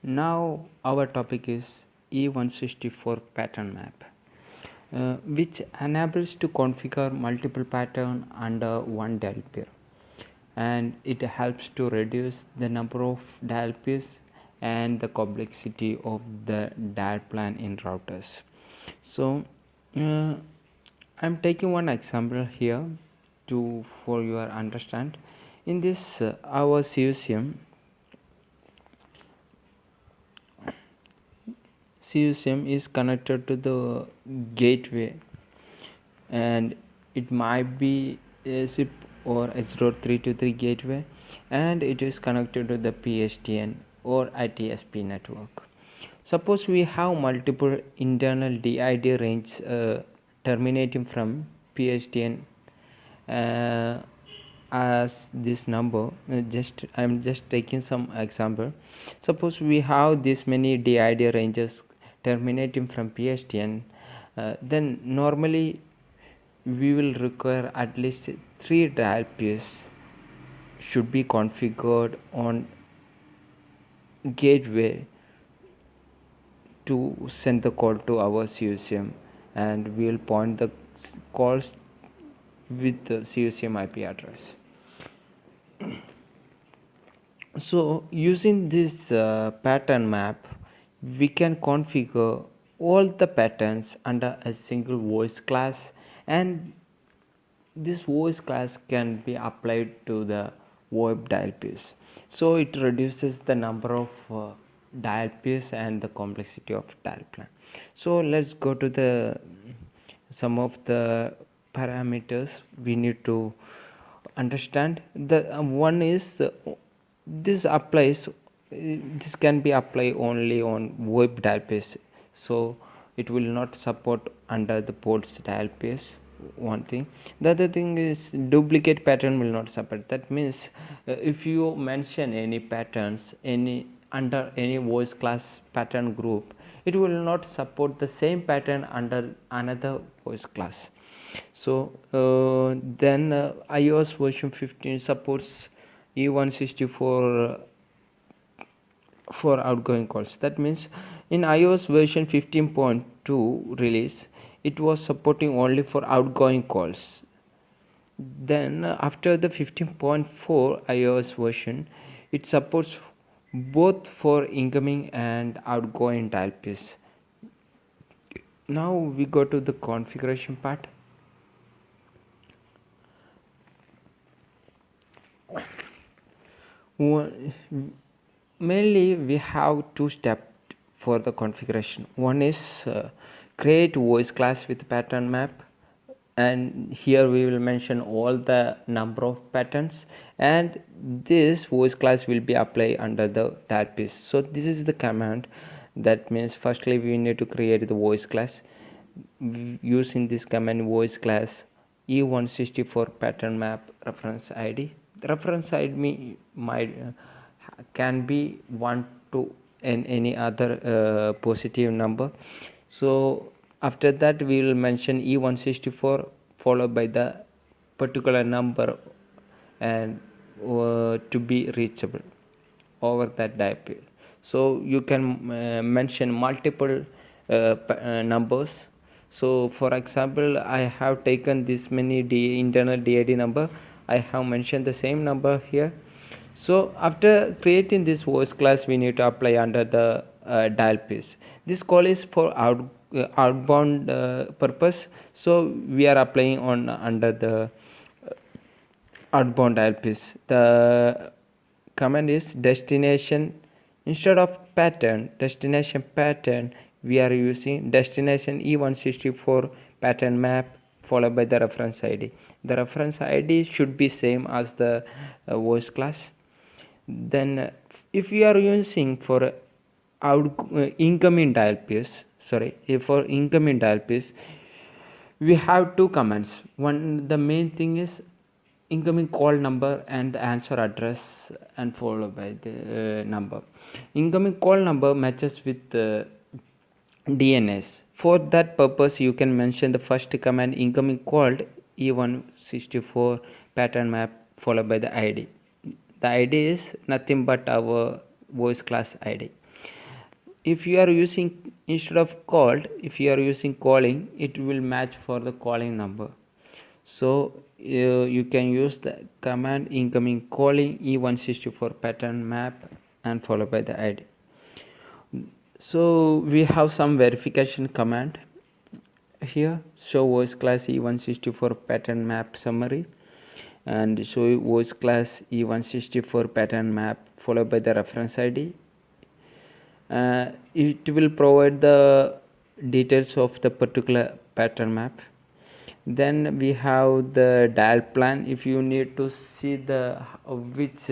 Now our topic is e164 pattern map, which enables to configure multiple patterns under one dial pair, and it helps to reduce the number of dial pairs and the complexity of the dial plan in routers. So uh, I'm taking one example here to for your understand. In this our CUSM is connected to the gateway, and it might be a SIP or H.323 gateway, and it is connected to the PSTN or ITSP network. Suppose we have multiple internal DID range terminating from PSTN as this number. I'm just taking some example. Suppose we have this many DID ranges terminating from PSTN, then normally we will require at least 3 dial pairs should be configured on gateway to send the call to our CUSM, and we will point the calls with the CUSM IP address. So using this pattern map, we can configure all the patterns under a single voice class, and this voice class can be applied to the VoIP dial pairs. So it reduces the number of dial pairs and the complexity of dial plan. So let's go to the some of the parameters we need to understand. The one is this applies this can be applied only on VoIP dial pairs, so it will not support under the ports dial pairs. One thing. The other thing is duplicate pattern will not support. That means if you mention any patterns any under any voice class pattern group, it will not support the same pattern under another voice class. So then iOS version 15 supports e164 for outgoing calls. That means in iOS version 15.2 release, it was supporting only for outgoing calls. Then after the 15.4 iOS version, it supports both for incoming and outgoing dial pairs. Now we go to the configuration part. Mainly we have two steps for the configuration. One is create voice class with pattern map, and here we will mention all the number of patterns, and this voice class will be applied under the dial pairs. So this is the command. That means firstly we need to create the voice class using this command voice class e164 pattern map reference id. The reference id might can be 1 to any other positive number. So after that we will mention e164 followed by the particular number, and to be reachable over that dial pair. So you can mention multiple numbers. So for example, I have taken this many internal DID number. I have mentioned the same number here. So after creating this voice class, we need to apply under the dial pairs. This call is for outbound purpose. So we are applying on under the outbound dial pairs. The command is destination. Instead of destination pattern, we are using destination e164 pattern map followed by the reference id. The reference id should be same as the voice class. Then if we are using for incoming dial pairs, for incoming dial pairs, we have two commands. One, the main thing is incoming call number and answer address, and followed by the number. Incoming call number matches with DNS. For that purpose, you can mention the first command incoming called e164 pattern map followed by the ID. The ID is nothing but our voice class ID. if you are using, instead of called, if you are using calling, it will match for the calling number. So you can use the command incoming calling e164 pattern map and followed by the id. So we have some verification command here. Show voice class e164 pattern map summary, and show voice class e164 pattern map followed by the reference id. It will provide the details of the particular pattern map. Then we have the dial plan. If you need to see the which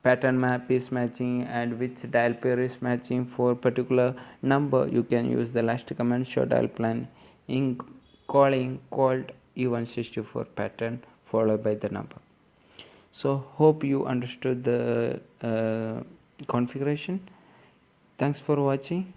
pattern map is matching and which dial pair is matching for particular number, you can use the last command show dial plan in calling called e164 pattern followed by the number. So hope you understood the configuration. Thanks for watching.